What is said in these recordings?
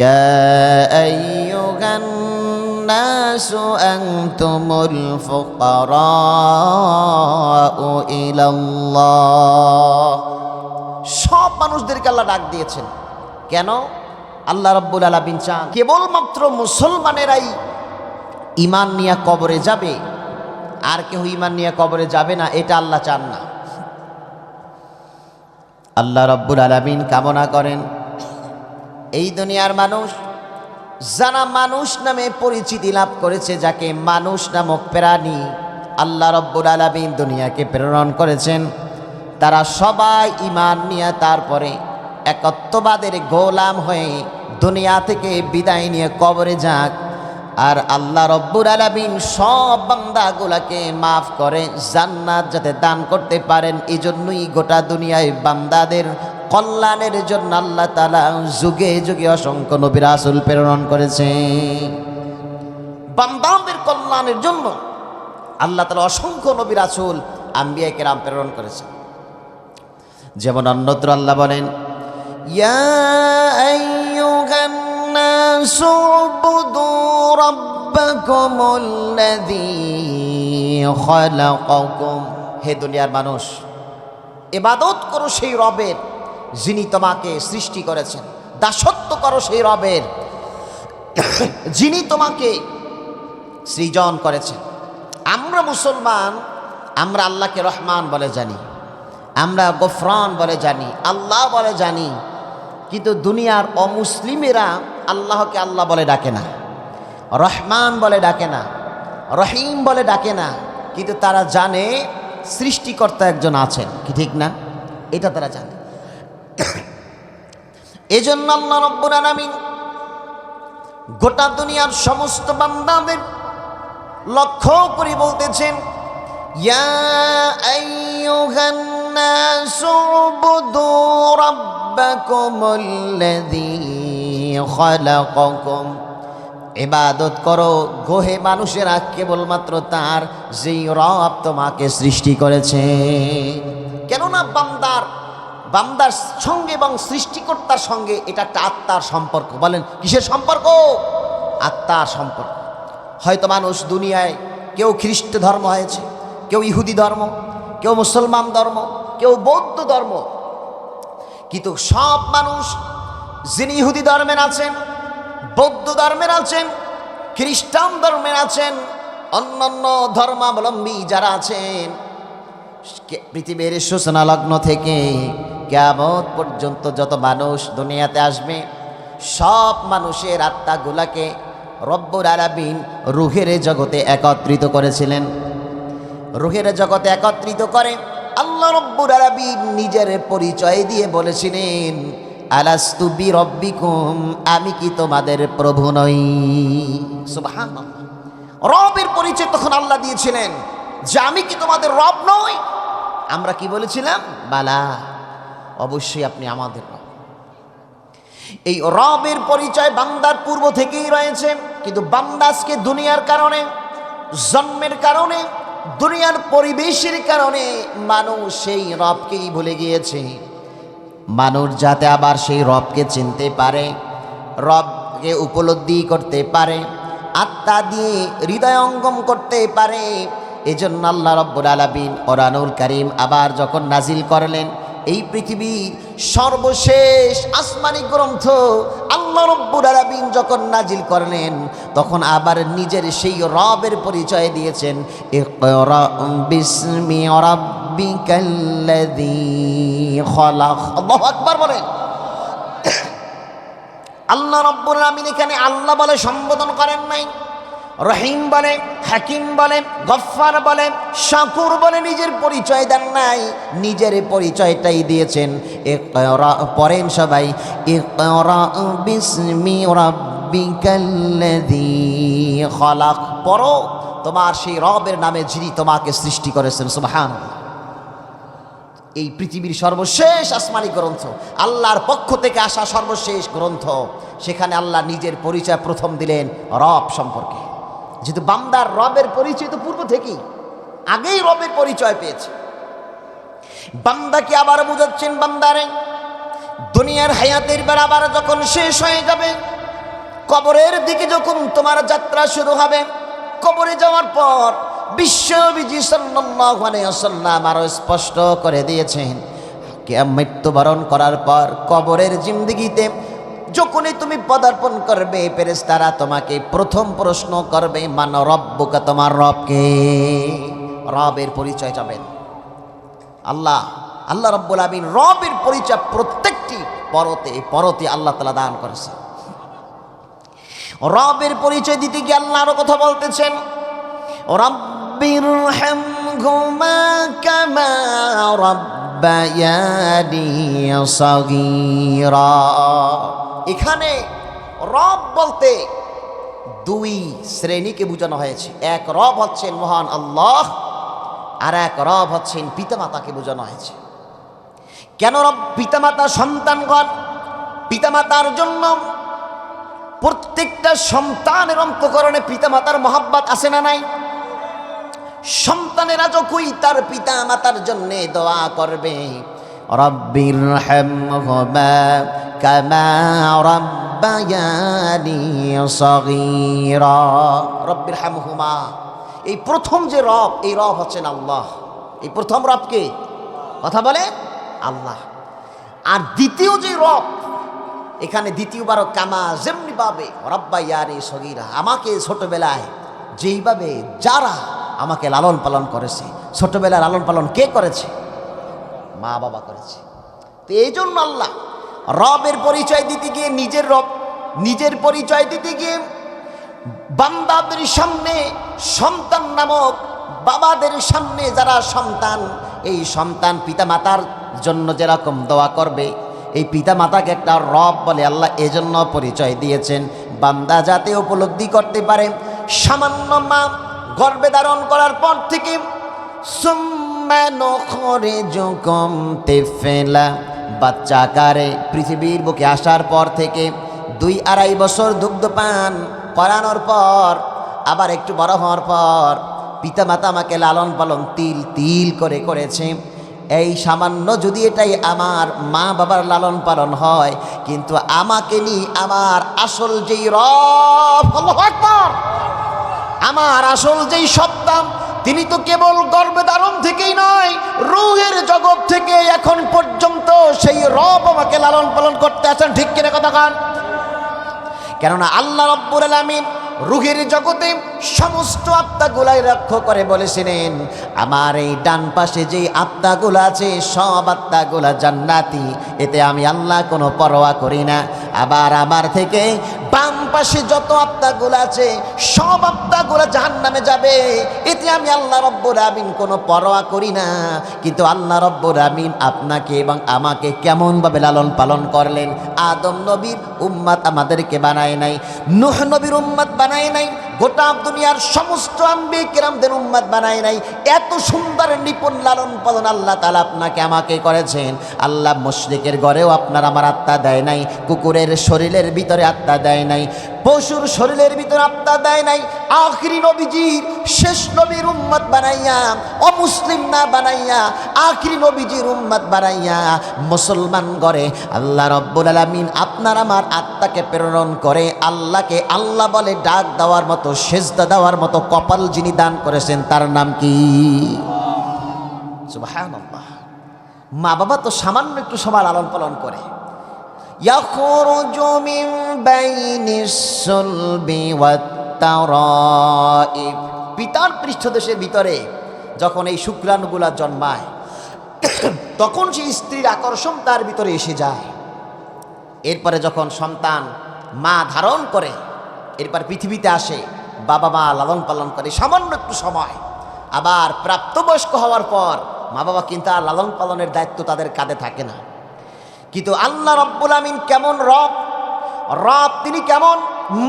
يا أيها الناس أنتم الفقراء إلى الله। সব মানুষদেরকে আল্লাহ ডাক দিয়েছেন। কেন? আল্লাহ রাব্বুল আলামিন চান কেবলমাত্র মুসলমানেরাই ঈমান নিয়ে কবরে যাবে, আর কেউ ঈমান নিয়ে কবরে যাবে না, এটা আল্লাহ চান না। আল্লাহ রাব্বুল আলামিন কামনা করেন এই দুনিয়ার মানুষ যারা মানুষ নামে পরিচিতি লাভ করেছে, যাকে মানুষ নামক প্রাণী আল্লাহ রাব্বুল আলামিন দুনিয়াকে প্রেরণ করেছেন, তারা সবাই ঈমান নিয়ে তারপরে একত্ববাদের গোলাম হয়ে দুনিয়া থেকে বিদায় নিয়ে কবরে যাক। আর আল্লাহ রাব্বুল আলামিন সব বান্দাগুলোকে মাফ করে জান্নাত যাতে দান করতে পারেন, এজন্যই গোটা দুনিয়ায় বান্দাদের কল্যাণের জন্য আল্লাহ তাআলা যুগে যুগে অসংখ্য নবী রাসূল প্রেরণ করেছে। বান্দাদের কল্যাণের জন্য আল্লাহ তাআলা অসংখ্য নবী রাসূল আম্বিয়া কেরাম প্রেরণ করেছেন। যেমন অন্যত্র আল্লাহ বলেন, ইয়া আইয়ুহান নাসু উবুদু রাব্বাকুমুল্লাযী খালাকাকুম। হে দুনিয়ার মানুষ, ইবাদত করো সেই রবের যিনি তোমাকে সৃষ্টি করেছেন, দাসত্ব করো সেই রবের যিনি তোমাকে সৃজন করেছেন। আমরা মুসলমান, আমরা আল্লাহকে রহমান বলে জানি, আমরা গফরান বলে জানি, আল্লাহ বলে জানি, কিন্তু দুনিয়ার অমুসলিমেরা আল্লাহকে আল্লাহ বলে ডাকে না, রহমান বলে ডাকে না, রহিম বলে ডাকে না, কিন্তু তারা জানে সৃষ্টিকর্তা একজন আছেন, কি ঠিক না? এটা তারা জানে। এজন্য আল্লাহ রাব্বুল আলামিন গোটা দুনিয়ার সমস্ত বান্দাদের লক্ষ্য করে বলতেছেন, ইয়া আইয়ুহান নাসু উবুদু রাব্বাকুমুল্লাযী খালাকাকুম। ইবাদত করো গোহে মানুষেরা কেবলমাত্র তার যেই রব তোমাকে সৃষ্টি করেছে। কেননা বান্দার সঙ্গে এবং সৃষ্টিকর্তার সঙ্গে এটা একটা আত্মার সম্পর্ক। বলেন কিসের সম্পর্ক? আত্মার সম্পর্ক। হয়তো মানুষ দুনিয়ায় কেউ খ্রিস্ট ধর্ম হয়েছে, কেউ ইহুদি ধর্ম, কেউ মুসলমান ধর্ম, কেউ বৌদ্ধ ধর্ম, কিন্তু সব মানুষ যিনি ইহুদি ধর্মের আছেন, বৌদ্ধ ধর্মের আছেন, খ্রিস্টান ধর্মের আছেন, অন্যান্য ধর্মাবলম্বী যারা আছেন, পৃথিবীর সূচনা লগ্ন থেকে কিয়ামত পর্যন্ত যত মানুষ দুনিয়াতে আসবে, সব মানুষের আত্মাগুলাকে রব্বুল আলামিন রূহের জগতে একত্রিত করেছিলেন। রূহের জগতে একত্রিত করে আল্লাহ রব্বুল আলামিন নিজের পরিচয় দিয়ে বলেছিলেন, আলাস্তু বিরব্বিকুম, আমি কি তোমাদের প্রভু নই? সুবহানাল্লাহ। রবের পরিচয় তখন আল্লাহ দিয়েছিলেন যে আমি কি তোমাদের রব নই? আমরা কি বলেছিলাম? বালা, অবশ্যই আপনি আমাদের রব। এই রবের পরিচয় বান্দার পূর্ব থেকেই রয়েছে, কিন্তু বান্দা আজকে দুনিয়ার কারণে, জন্মের কারণে, দুনিয়ার পরিবেশের কারণে মানুষ সেই রবকেই ভুলে গিয়েছে। মানুষ যাতে আবার সেই রবকে চিনতে পারে, রবকে উপলব্ধি করতে পারে, আত্মা দিয়ে হৃদয়ঙ্গম করতে পারে, এজন্য আল্লাহ রাব্বুল আলামিন কোরআনুল কারীম আবার যখন নাজিল করলেন, এই পৃথিবীর সর্বশেষ আসমানি গ্রন্থ আল্লাহ রাব্বুল আলামিন যখন নাজিল করলেন, তখন আবার নিজের সেই রবের পরিচয় দিয়েছেন, ইকরা বিসমি রাব্বিকাল্লাযী খালাক। আল্লাহু আকবার বলেন। আল্লাহ রাব্বুল আলামিন এখানে আল্লাহ বলে সম্বোধন করেন নাই, রহিম বলে, হাকিম বলে, গফফার বলে, শাকুর বলে নিজের পরিচয় দেন নাই, নিজের পরিচয়টাই দিয়েছেন। ইকরা, পড়েন সবাই, ইকরা বিসমি রাব্বিকাল্লাযী খালাক। পড়ো তোমার সেই রবের নামে যিনি তোমাকে সৃষ্টি করেছেন। সুবহানাল্লাহ। এই পৃথিবীর সর্বশেষ আসমানি গ্রন্থ, আল্লাহর পক্ষ থেকে আসা সর্বশেষ গ্রন্থ, সেখানে আল্লাহ নিজের পরিচয় প্রথম দিলেন রব সম্পর্কে। যেহেতু বান্দার রবের পরিচয় তো পূর্ব থেকেই, আগেই রবের পরিচয় পেয়েছে। বান্দাকে আবার বুঝাচ্ছেন, বান্দারে দুনিয়ার হায়াতের বেড়া আবার যখন শেষ হয়ে যাবে, কবরের দিকে যখন তোমার যাত্রা শুরু হবে, কবরে যাওয়ার পর বিশ্বনবী সাল্লাল্লাহু আলাইহি ওয়াসাল্লাম আরো স্পষ্ট করে দিয়েছেন, মৃত্যুবরণ করার পর কবরের জিন্দেগিতে যখনই তুমি পদার্পণ করবে, ফেরেশতারা তোমাকে প্রথম প্রশ্ন করবে, মান রব্বুকা, তোমার রবকে। রবের পরিচয় যাবেন। আল্লাহ রাব্বুল আলামিন রবের পরিচয় প্রত্যেকটি পরতে আল্লাহ তাআলা দান করেছেন। রবের পরিচয় দিতে গিয়ে আল্লাহ আরো কথা বলতেছেন, রাব্বিরহামহুমা কামা রাব্বায়ানি সাগীরা। এখানে রব বলতে দুই শ্রেণীকে বোঝানো হয়েছে। এক রব হচ্ছেন মহান আল্লাহ, আর এক রব হচ্ছেন পিতামাতাকে বোঝানো হয়েছে। কেন রব? পিতামাতা সন্তানগণ, পিতামাতার জন্য প্রত্যেকটা সন্তানের অন্তঃকরণে পিতামাতার মহব্বত আছে না নাই? সন্তানেরা যখনই তার পিতা মাতার জন্য দোয়া করবে, রব্বিরহামহুমা কামা রাব্বায়ানি সাগীরা, রব্বিরহামহুমা, এই প্রথম যে রব, এই রব হচ্ছেন আল্লাহ। এই প্রথম রবকে কথা বলে আল্লাহ। আর দ্বিতীয় যে রব, এখানে দ্বিতীয়বার কামা, যেমনি ভাবে রাব্বায়ানি সাগীরা, আমাকে ছোটবেলায় যেইভাবে যারা আমাকে লালন পালন করেছে, ছোটবেলায় লালন পালন কে করেছে? মা বাবা করেছে। তো এই জন্য আল্লাহ রবের পরিচয় দিতে গিয়ে, নিজের পরিচয় দিতে গিয়ে বান্দাদের সামনে সন্তান নামক বাবাদের সামনে যারা সন্তান, এই সন্তান পিতামাতার জন্য যেরকম দোয়া করবে, এই পিতামাতাকে একটা রব বলে আল্লাহ এজন্য পরিচয় দিয়েছেন, বান্দা যাতে উপলব্ধি করতে পারে সামান্য মা গর্ভে ধারণ করার পর থেকে বাচ্চা আকারে পৃথিবীর বুকে আসার পর থেকে 2-2.5 বছর দুগ্ধপান করানোর পর, আবার একটু বড় হওয়ার পর পিতামাতা আমাকে লালন পালন তিল করে করেছে। এই সামান্য যদি এটাই আমার মা বাবার লালন পালন হয়, কিন্তু আমাকে নিয়ে আমার আসল যেই রব, আল্লাহু আকবার, আমার আসল যেই সত্তা, তিনি তো কেবল গর্ভধারণ থেকেই নয়, রূহের জগৎ থেকে এখন পর্যন্ত সেই রব আমাকে লালন পালন করতে আছেন। ঠিক কিনা কথা কান? কেননা আল্লাহ রাব্বুল আলামিন রূহের জগতে সমস্ত আত্মাগুলাই লক্ষ্য করে বলেছিলেন, আমার এই ডান পাশে যেই আত্মাগুলো আছে সব আত্মাগুলা জান্নাতি, এতে আমি আল্লাহ কোনো পরোয়া করি না। আবার আমার থেকে বাম পাশে যত আত্মাগুলো আছে সব আত্মাগুলো জাহান্নামে যাবে, এতে আমি আল্লাহ রাব্বুল আমিন কোনো পরোয়া করি না। কিন্তু আল্লাহ রাব্বুল আমিন আপনাকে এবং আমাকে কেমনভাবে লালন পালন করলেন। আদম নবীর উম্মত আমাদেরকে বানায় নাই, নূহ নবীর উম্মত বানায় নাই, গোটা দুনিয়ার সমস্ত আম্বিয়া কিরামদের উম্মত বানায় নাই। এত সুন্দর নিপুণ লালন পালন আল্লাহ তাআলা আপনাকে আমাকে করেছেন। আল্লাহ মুশরিকের ঘরেও আপনার আমার আত্মা দেয় নাই, কুকুরের শরীরের ভিতরে আত্মা দেয় নাই, পশুর শরীরের ভিতরে আত্মা দেয় নাই। আখিরি নবীজির শেষ নবীর উম্মত বানাইয়া, অমুসলিম না বানাইয়া, আখিরি নবীজির উম্মত বানাইয়া মুসলমান ঘরে আল্লাহ রাব্বুল আলামিন আপনার আমার আত্মাকে প্রেরণ করে আল্লাহকে আল্লাহ বলে ডাক দেওয়ার মতো, সেজদা দেওয়ার মতো কপাল যিনি দান করেছেন তার নাম কি? সুবহানাল্লাহ। মা বাবা তো সামান্য একটু সময় লালন পালন করে। ইয়াখরুজু মিন বাইনিস সুলবি ওয়াত তারাইব, পিতার পৃষ্ঠদেশের ভিতরে যখন এই শুক্রাণুগুলা জন্মায়, তখন সেই স্ত্রীর আকর্ষণ তার ভিতরে এসে যায়। এরপরে যখন সন্তান মা ধারণ করে, এরপর পৃথিবীতে আসে, বাবা মা লালন পালন করে সামান্য একটু সময়। আবার প্রাপ্তবয়স্ক হওয়ার পর মা বাবা কিন্তু আর লালন পালনের দায়িত্ব তাদের কাঁধে থাকে না। কিন্তু আল্লাহ রাব্বুল আমিন কেমন রব, তিনি কেমন?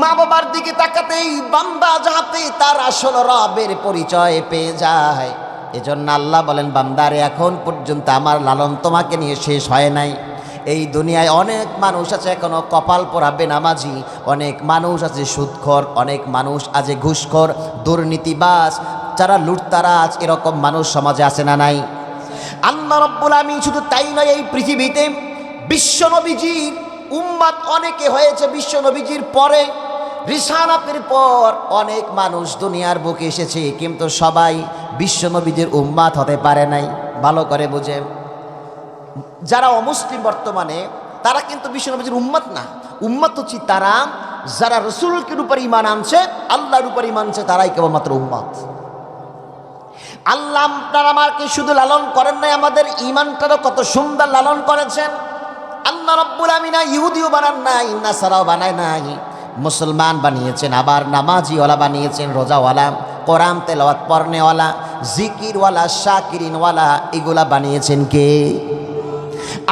মা বাবার দিকে তাকাতেই বান্দা যাতে তার আসল রবের পরিচয় পেয়ে যায়। এজন্য আল্লাহ বলেন, বান্দারে এখন পর্যন্ত আমার লালন তোমাকে নিয়ে শেষ হয় নাই। এই দুনিয়ায় অনেক মানুষ আছে এখনো কপাল পোড়া বেনামাজি, অনেক মানুষ আছে সুদখোর, অনেক মানুষ আছে ঘুষখোর, দুর্নীতিবাজ, যারা লুটতারাজ, এরকম মানুষ সমাজে আছে না নাই? আল্লাহ রাব্বুল আমিন শুধু তাই নয়, এই পৃথিবীতে বিশ্ব নবীজির উম্মত অনেকে হয়েছে বিশ্ব নবীজির পরে, রিসালাতের পর অনেক মানুষ দুনিয়ার বুকে এসেছে, কিন্তু সবাই বিশ্বনবীদের উম্মাত হতে পারে নাই। ভালো করে বুঝেন, যারা অমুসলিম বর্তমানে তারা কিন্তু বিশ্বনবীদের উম্মাত না। উম্মাত হচ্ছে তারা যারা রসুলের উপর ঈমান আনছে, আল্লাহর উপর ঈমান আনছে, তারাই কেবলমাত্র উম্মাত। আল্লাহ আপনার আমাকে শুধু লালন করেন নাই, আমাদের ঈমানটারও কত সুন্দর লালন করেছেন। আল্লাহ রাব্বুল আমিন ইহুদিও বানান নাই, নাসারাও বানায় নাই, মুসলমান বানিয়েছেন, আবার নামাজিওয়ালা বানিয়েছেন, রোজাওয়ালা, কোরআন তেলাওয়াত পড়নেওয়ালা, জিকিরওয়ালা, শাকিরিনওয়ালা, এগুলা বানিয়েছেন কে?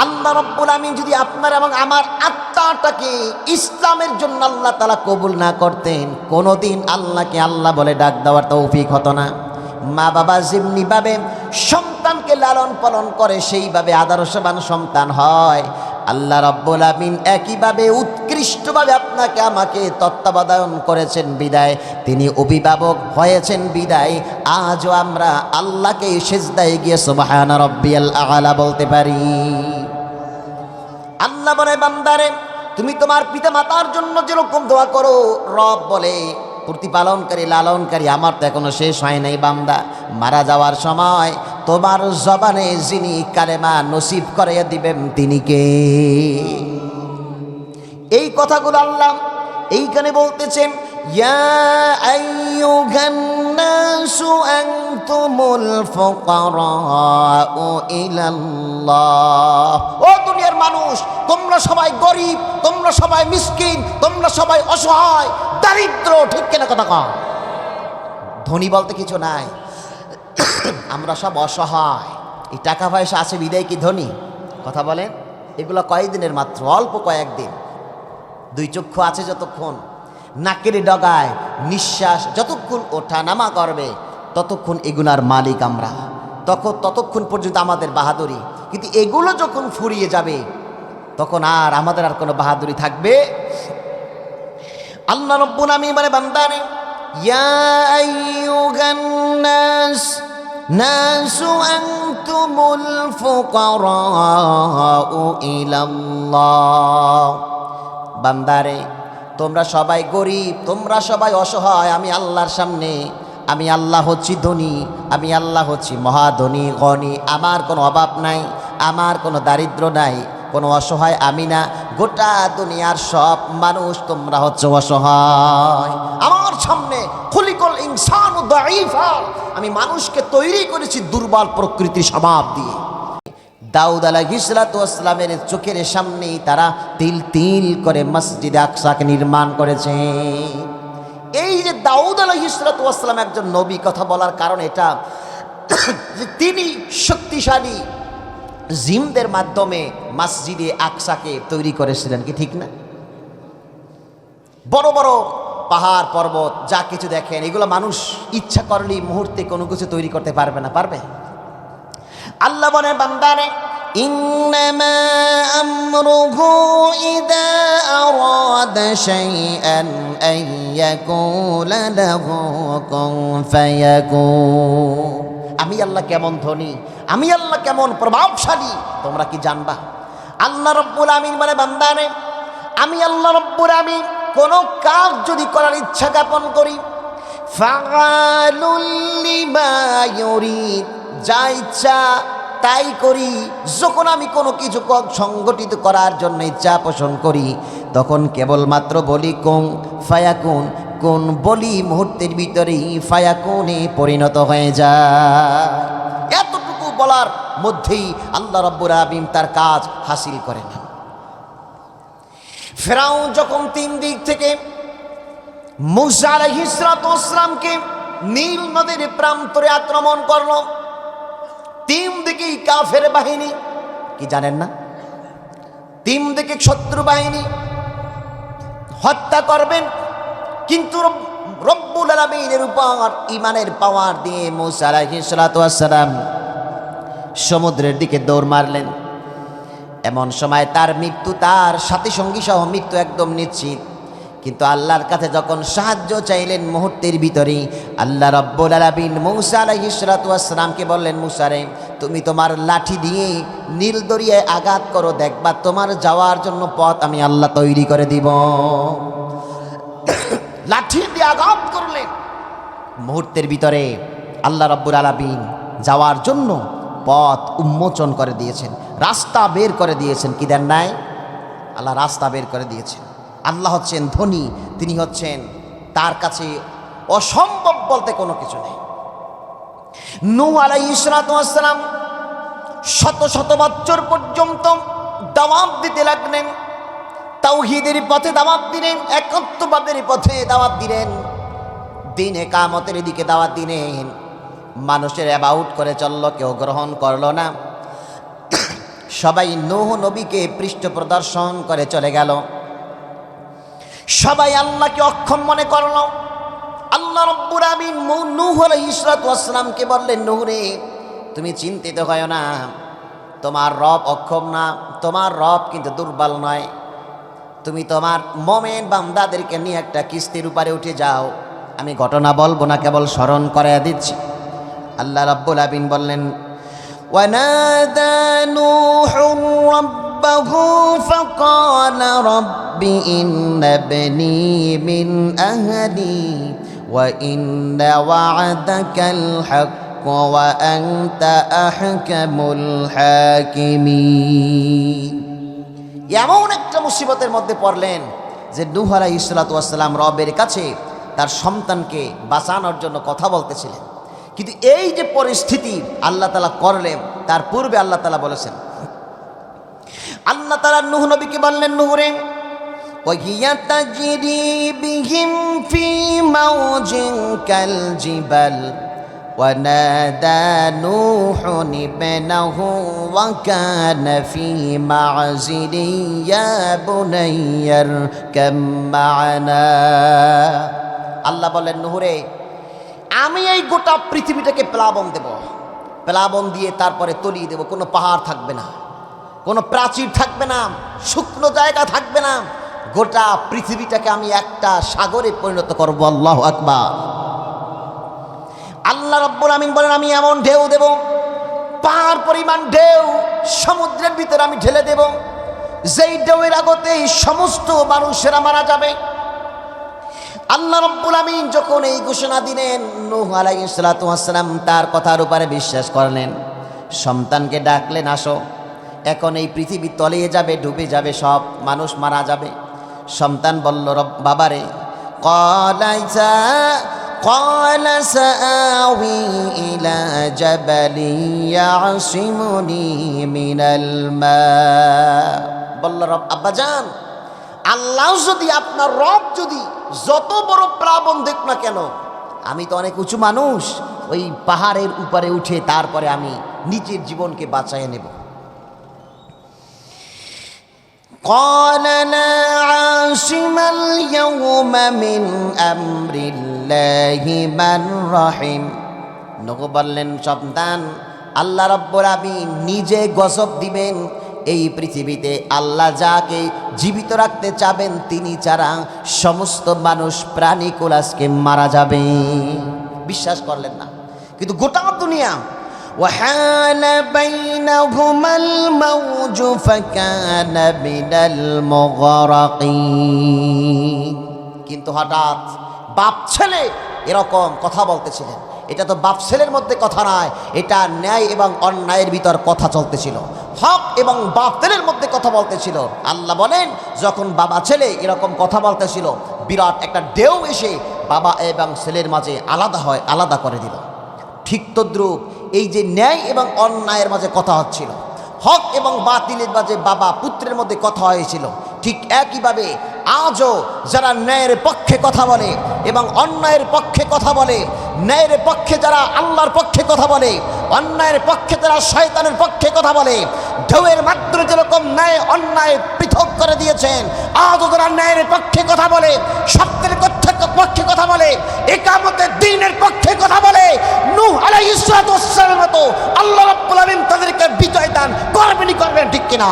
আল্লাহ রাব্বুল আমিন যদি আপনার এবং আমার আত্মাটাকে ইসলামের জন্য আল্লাহ তাআলা কবুল না করতেন, কোনোদিন আল্লাহকে আল্লাহ বলে ডাক দেওয়ার তৌফিক হতো না। মা বাবা যেমনিভাবে সন্তানকে লালন পালন করে সেইভাবে আদর্শবান সন্তান হয়, আল্লাহ রাব্বুল আমিন একইভাবে উৎকৃষ্টভাবে আপনাকে আমাকে তত্ত্বাবধান করেছেন বিদায়, তিনি অভিভাবক হয়েছেন বিদায় আজও আমরা আল্লাহকে সিজদায় গিয়ে সুবহান রাব্বিয়াল আ'লা বলতে পারি। আল্লাহ বলে, বান্দারে তুমি তোমার পিতা মাতার জন্য যেরকম দোয়া করো, রব বলে প্রতিপালনকারী লালনকারী আমার তো এখনো শেষ হয় নাই বান্দা, মারা যাওয়ার সময় তোমার জবানে যিনি কালেমা নসিব করাইয়া দিবেন তিনি কে? এই কথাগুলো আল্লাহ এইখানে বলতেছেন, ইয়া আইয়ুহান নাসু আনতুমুল ফুকারাউ ইলাল্লাহ। ও দুনিয়ার মানুষ, তোমরা সবাই গরিব, তোমরা সবাই মিসকিন, তোমরা সবাই অসহায়, দারিদ্র, ঠিক কিনা কথা কও? ধনী বলতে কিছু নাই, আমরা সব অসহায়। এই টাকা পয়সা আছে বিদায় কি ধনী? কথা বলেন, এগুলো কয়েকদিনের মাত্র, অল্প কয়েকদিন। দুই চক্ষু আছে যতক্ষণ, নাকের ডগায় নিঃশ্বাস যতক্ষণ ওঠা নামা করবে, ততক্ষণ এগুলার মালিক আমরা, ততক্ষণ পর্যন্ত আমাদের বাহাদুরি। কিন্তু এগুলো যখন ফুরিয়ে যাবে, তখন আর আমাদের আর কোনো বাহাদুরি থাকবে। আল্লাহ রাব্বুল আমিন বলে, বান্দারে ইয়া আইয়ুহান নাস নাসু আনতুমুল ফুকারাউ ইলাল্লাহ। বান্দারে তোমরা সবাই গরিব, তোমরা সবাই অসহায়, আমি আল্লাহর সামনে আমি আল্লাহ হচ্ছি ধনী, আমি আল্লাহ হচ্ছি মহাধনী গণী, আমার কোনো অভাব নাই, আমার কোনো দারিদ্র নাই, কোনো অসহায় আমি না, গোটা দুনিয়ার সব মানুষ তোমরা হচ্ছে অসহায়। আমার সামনে খুলিকল ইনসানু দাঈফা, আমি মানুষকে তৈরি করেছি দুর্বল প্রকৃতির স্বভাব দিয়ে। দাউদ আলাইহিস সালাতু ওয়াস সালামের চোখের সামনেই তারা তিল তিল করে মসজিদে আকসাকে নির্মাণ করেছে। এই যে দাউদ আলাইহিস সালাতু ওয়াস সালাম একজন নবী, কথা বলার কারণ এটা যে তিনি শক্তিশালী জিমদের মাধ্যমে মসজিদে আকসাকে তৈরি করেছিলেন, কি ঠিক না? বড় বড় পাহাড় পর্বত যা কিছু দেখেন, এগুলো মানুষ ইচ্ছা করলেই মুহূর্তে কোনো কিছু তৈরি করতে পারবে না, পারবে? আল্লাহ বলেন, বান্দারে ইন্নামা আমরুহু ইযা আরাদা শাইআন আইয়াকুলা লাহু কুন ফায়াকুন। আমি আল্লাহ কেমন ধনী, আমি আল্লাহ কেমন প্রভাবশালী তোমরা কি জানবা? আল্লাহ রাব্বুল আমিন বলে, বান্দারে আমি আল্লাহ রাব্বুল আমিন কোন কাজ যদি করার ইচ্ছা জ্ঞাপন করি, ফাআলুল লিমা ইউরিদ, যা ইচ্ছা তাই করি। যখন আমি কোনো কিছু সংগঠিত করার জন্য ইচ্ছা পোষণ করি, তখন কেবলমাত্র বলি কুন ফায়াকুন, কোন বলি মুহূর্তের ভিতরেই ফায়াকুনে পরিণত হয়ে যায়। এতটুকু বলার মধ্যেই আল্লাহ রাব্বুল আমিন তার কাজ হাসিল করে নেন। ফেরাউন যখন তিন দিক থেকে মূসা আলাইহিস সালাতু ওয়াস সালামকে নীল নদীর প্রান্তরে আক্রমণ করলো, তিন দিকেই কাফের বাহিনী, কি জানেন না? তিন দিকে শত্রু বাহিনী হত্যা করবেন, কিন্তু রব্বুল আলামিনের উপর ঈমানের পাওয়ার দিয়ে মূসা আলাইহিস সালাতু ওয়াস সালাম সমুদ্রের দিকে দৌড় মারলেন। এমন সময় তার মৃত্যু, তার সাথী সঙ্গী সহ মৃত্যু একদম নিশ্চিত। কিন্তু আল্লাহর কাছে যখন সাহায্য চাইলেন, মুহূর্তের ভিতরেই আল্লাহ রাব্বুল আলামিন মূসা আলাইহিস সালাতু ওয়াস সালামকে বললেন, মূসা রে, তুমি তোমার লাঠি দিয়ে নীল দরিয়ায় আঘাত করো, দেখবা তোমার যাওয়ার জন্য পথ আমি আল্লাহ তৈরি করে দিব। লাঠি দিয়ে আঘাত করলেন। মুহূর্তের ভিতরে আল্লাহ রাব্বুল আলামিন যাওয়ার জন্য পথ উন্মোচন করে দিয়েছেন, রাস্তা বের করে দিয়েছেন। কি দেন নাই? আল্লাহ রাস্তা বের করে দিয়েছেন। আল্লাহ হচ্ছেন ধনী, তিনি হচ্ছেন, তার কাছে অসম্ভব বলতে কোনো কিছু নেই। নূহ আলাইহিস সালাতু ওয়াস সালাম শত শত বছর পর্যন্ত দাওয়াত দিতে লাগলেন, তাওহীদের পথে দাওয়াত দিলেন, একত্ববাদের পথে দাওয়াত দিলেন, দিন ইকামতের দিকে দাওয়াত দিলেন। মানুষের অ্যাবাউট করে চলল, কেউ গ্রহণ করল না। সবাই নূহ নবীকে পৃষ্ঠ প্রদর্শন করে চলে গেল। সবাই আল্লাহকে অক্ষম মনে করল। আল্লাহ রাব্বুল আলামিন নূহ আলাইহিস সালাতু ওয়াস সালামকে বললেন, নূহ রে, তুমি চিন্তিত হয় না, তোমার রব অক্ষম না, তোমার রব কিন্তু দুর্বল নয়। তুমি তোমার মুমিন বান্দাদেরকে নিয়ে একটা কিস্তির উপরে উঠে যাও। আমি ঘটনা বলবো না, কেবল স্মরণ করে দিচ্ছি। আল্লাহ রাব্বুল আলামিন বললেন, ওয়ানাদা নূহুর রাব্বাহু ফাকালা রাব্বি ইন্না ইবনী মিন আহলি ওয়া ইন্না ওয়া'দাকাল হক ওয়া আনতা আহকামুল হাকিমিন। এমন একটা মুসিবতের মধ্যে পড়লেন যে নূহ আলাইহিস সালাতু ওয়াস সালাম রবের কাছে তার সন্তানকে বাঁচানোর জন্য কথা বলতেছিলেন। কিন্তু এই যে পরিস্থিতি আল্লাহ তাআলা করলেন, তার পূর্বে আল্লাহ তাআলা বলেছেন, আল্লাহ তাআলা নূহ নবীকে বললেন, নূহ রে, ওয়াহিয়া তাজরি বিহিম ফি মাওজিন কাল জিবাল ওয়ানাদা নূহুন ইবনাহু ওয়া কানা ফি মা'জিলি ইয়া বুনাইয়ার কাম মা'না। আল্লাহ বলেন, নূহ রে, আমি এই গোটা পৃথিবীটাকে প্লাবন দেব, প্লাবন দিয়ে তারপরে তলিয়ে দেব। কোনো পাহাড় থাকবে না, কোনো প্রাচীর থাকবে না, শুকনো জায়গা থাকবে না। গোটা পৃথিবীটাকে আমি একটা সাগরে পরিণত করব। আল্লাহু আকবার। আল্লাহ রাব্বুল আমিন বলেন, আমি এমন ঢেউ দেব, পাহাড় পরিমাণ ঢেউ সমুদ্রের ভিতরে আমি ঢেলে দেব, যেই ঢেউয়ের আগতেই সমস্ত মানুষেরা মারা যাবে। আল্লাহ রাব্বুল আমিন যখন এই ঘোষণা দিলেন, নূহ আলাইহিস সালাতু ওয়াস সালাম তার কথার উপরে বিশ্বাস করলেন। সন্তানকে ডাকলেন, আসো, এখন এই পৃথিবী তলিয়ে যাবে, ডুবে যাবে, সব মানুষ মারা যাবে। সন্তান বলল, বাবারে, ক্বালা সাআওই ইলা জাবালি ইয়াসিমুনি মিনাল মা। বলল, আব্বাজান, আল্লাহ যদি, আপনার রব যদি যত বড় প্লাবন দেখ না কেন, আমি তো অনেক উঁচু মানুষ, ওই পাহাড়ের উপরে উঠে তারপরে আমি নিজের জীবনকে বাঁচায় নেব। ক্বালা লা আশিমাল ইয়াওমা মিন আমরিল্লাহি মান রাহিম। নূহ বললেন, সন্তান, আল্লাহ রাব্বুল আলামিন নিজে গজব দিবেন এই পৃথিবীতে। আল্লাহ যাকে জীবিত রাখতে চাবেন তিনি ছাড়া সমস্ত মানুষ প্রাণী কুলাসকে মারা যাবে। বিশ্বাস করলেন না, কিন্তু গোটা দুনিয়া ওয়াহালা বাইনাহুমাল মাওজু ফাকানা মিনাল মুগরাকিন। কিন্তু হঠাৎ বাপ ছেলে এরকম কথা বলতেছিলেন। এটা তো বাপ ছেলের মধ্যে কথা নয়, এটা ন্যায় এবং অন্যায়ের ভিতর কথা চলতেছিল, হক এবং বাতিলের মধ্যে কথা বলতেছিল। আল্লাহ বলেন, যখন বাবা ছেলে এরকম কথা বলতেছিল, বিরাট একটা ঢেউ এসে বাবা এবং ছেলের মাঝে আলাদা করে দিল। ঠিক তদ্রূপ এই যে ন্যায় এবং অন্যায়ের মাঝে কথা হচ্ছিল, হক এবং বাতিলের মাঝে বাবা পুত্রের মধ্যে কথা হয়েছিল, ঠিক একইভাবে আজও যারা ন্যায়ের পক্ষে কথা বলে এবং অন্যায়ের পক্ষে কথা বলে, ন্যায়ের পক্ষে যারা আল্লাহর পক্ষে কথা বলে, অন্যায়ের পক্ষে যারা শয়তানের পক্ষে কথা বলে, ঢেউয়ের মাধ্যমে যেরকম ন্যায় অন্যায় পৃথক করে দিয়েছেন, আজও যারা ন্যায়ের পক্ষে কথা বলে, সত্যের পক্ষে কথা বলে, ইকামতের দ্বীনের পক্ষে কথা বলে, নূহ আলাইহিস সালাতু ওয়াস সালামের মতো আল্লাহ রাব্বুল আলামিন তাদেরকে বিজয় দান করবেনই করবেন, ঠিক কিনা?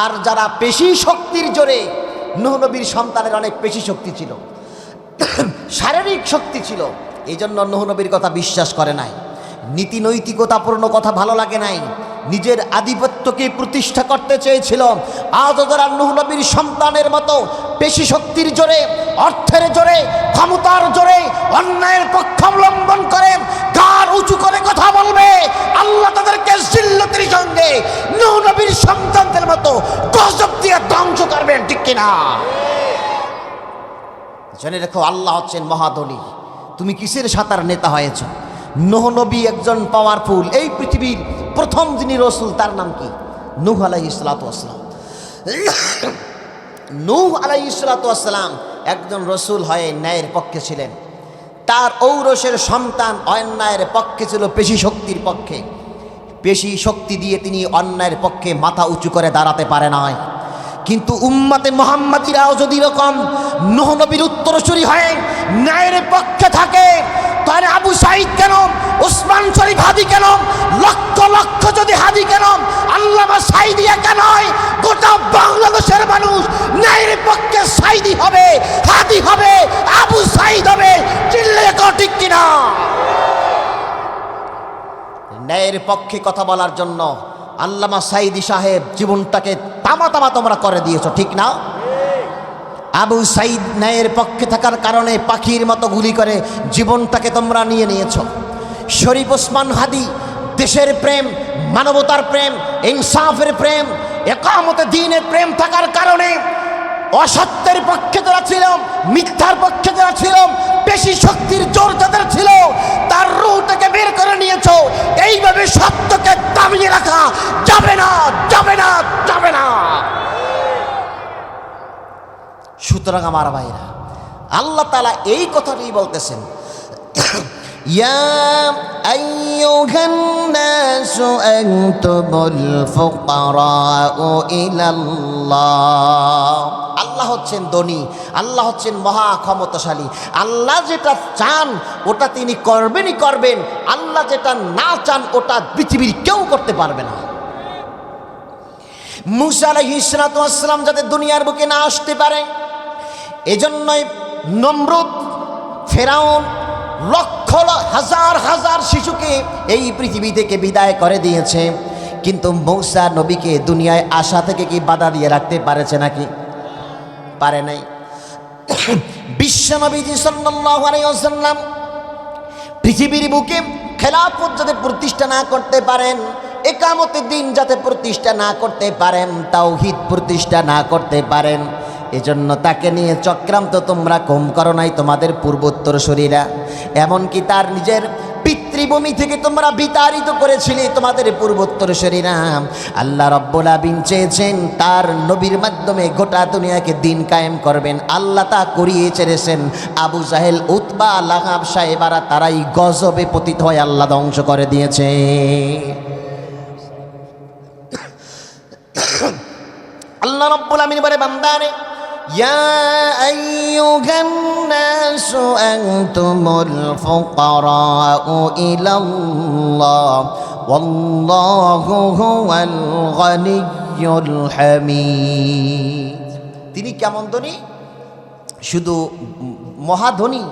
আর যারা পেশি শক্তির জোরে, নূহ নবীর সন্তানের অনেক পেশি শক্তি ছিল, শারীরিক শক্তি ছিল, এই জন্য নূহ নবীর কথা বিশ্বাস করে নাই, নীতি নৈতিকতাপূর্ণ কথা ভালো লাগে নাই, নিজের আধিপত্যকে প্রতিষ্ঠা করতে চেয়েছিল। আজও যারা নূহ নবীর সন্তানের মতো পেশি শক্তির জোরে, অর্থের জোরে, ক্ষমতার জোরে অন্যায়ের পক্ষ অবলম্বন করে গার উঁচু করে কথা বলবে, আল্লাহ তাদেরকে জিল্লতির সঙ্গে নূহ নবীর সন্তানদের মতো গজব দিয়ে ধ্বংস করবেন, ঠিক কিনা? জেনে রেখো, আল্লাহ হচ্ছেন মহাদলী। তুমি কিসের সাঁতার নেতা হয়েছ? নূহ নবী একজন পাওয়ারফুল, এই পৃথিবীর প্রথম যিনি রসুল তার নাম কি? নূহ আলাইহিস সালাতু ওয়াস সালাম। নূহ আলাইহিস সালাতু ওয়াস সালাম একজন রসুল হয়ে ন্যায়ের পক্ষে ছিলেন। তার ঔরসের সন্তান অন্যায়ের পক্ষে ছিল, পেশি শক্তির পক্ষে। পেশি শক্তি দিয়ে তিনি অন্যায়ের পক্ষে মাথা উঁচু করে দাঁড়াতে পারে নাই। কিন্তু উম্মতে মুহাম্মাদিরাও যদি এরকম নূহ নবীর উত্তরসূরি হয়ে ন্যায়ের পক্ষে থাকে, তাহলে আবু সাঈদ কেন, উসমান শরীফ হাদি কেন, লক্ষ লক্ষ যদি হাদি কেন, আল্লামা সাঈদিয়া কেন, গোটা বাংলাদেশের মানুষ ন্যায়ের পক্ষে সাঈদি হবে, হাদি হবে, আবু সাঈদ হবে। চিল্লিয়ে কও ঠিক কিনা? ন্যায়ের পক্ষে কথা বলার জন্য আল্লামা সাঈদী সাহেব জীবনটাকে তামা তামা তোমরা করে দিয়েছো, ঠিক না? আবু সাঈদ ন্যায়ের পক্ষে থাকার কারণে পাখির মতো গুলি করে জীবনটাকে তোমরা নিয়ে নিয়েছো। শরীফ ওসমান হাদি দেশের প্রেম, মানবতার প্রেম, ইনসাফের প্রেম, ইকামতে দ্বীনের প্রেম থাকার কারণে অসত্যের পক্ষে যারা ছিল, মিথ্যার পক্ষে যারা ছিল, পেশি শক্তির জোর যাদের ছিল, তার রূহটাকে বের করে নিয়েছো। এইভাবে সত্যকে দাবিয়ে রাখা যাবে না, যাবে না, যাবে না। সুতরাং আমার ভাইরা, আল্লাহ তাআলা এই কথাটি বলতেছেন, ইয়া আইয়ুহান নাসু আনতুমুল ফুকারাউ ইলাল্লাহ। আল্লাহ হচ্ছেন ধনী, আল্লাহ হচ্ছেন মহা ক্ষমতাশালী। আল্লাহ যেটা চান ওটা তিনি করবেনই করবেন, আল্লাহ যেটা না চান ওটা পৃথিবীর কেউ করতে পারবে না। মূসা আলাইহিস সালাতু ওয়াস সালাম যাতে দুনিয়ার বুকে না আসতে পারে, এজন্যই নমরুদ, ফেরাউন লক্ষ হাজার হাজার শিশুকে এই পৃথিবী থেকে বিদায় করে দিয়েছে। কিন্তু মূসা নবীকে দুনিয়ায় আসা থেকে কি বাধা দিয়ে রাখতে পারেছে নাকি? পারে নাই। বিশ্ব নবীজি সাল্লাল্লাহু আলাইহি ওয়াসাল্লাম পৃথিবীর বুকে খেলাফত যাতে প্রতিষ্ঠা না করতে পারেন, ইকামতের দিন যাতে প্রতিষ্ঠা না করতে পারেন, তাওহীদ প্রতিষ্ঠা না করতে পারেন, এজন্য তাকে নিয়ে চক্রান্ত তোমরা কম করো নাই তোমাদের পূর্বোত্তরসূরিরা। এমনকি তার নিজের পিতৃভূমি থেকে তোমরা বিতাড়িত করেছিলে তোমাদের পূর্বোত্তরসূরিরা। আল্লাহ রাব্বুল আলামিন চেয়েছেন তার নবীর মাধ্যমে গোটা দুনিয়াকে দিন কায়েম করবেন। আল্লাহ তা করিয়ে ছেড়েছেন। আবু জাহেল, উতবা, লাহাব সাহেবারা তারাই গজবে পতিত হয়ে আল্লাহ ধ্বংস করে দিয়েছে। আল্লাহ রাব্বুল আলামিন বলে, বান্দারে, ইয়া আইয়ুহান নাসু আনতুমুল ফুকারাউ ইলাল্লাহ ওয়াল্লাহু হুয়াল গনিয়্যুল হামিদ। তিনি কেমন ধনী? শুধু মহাধনী,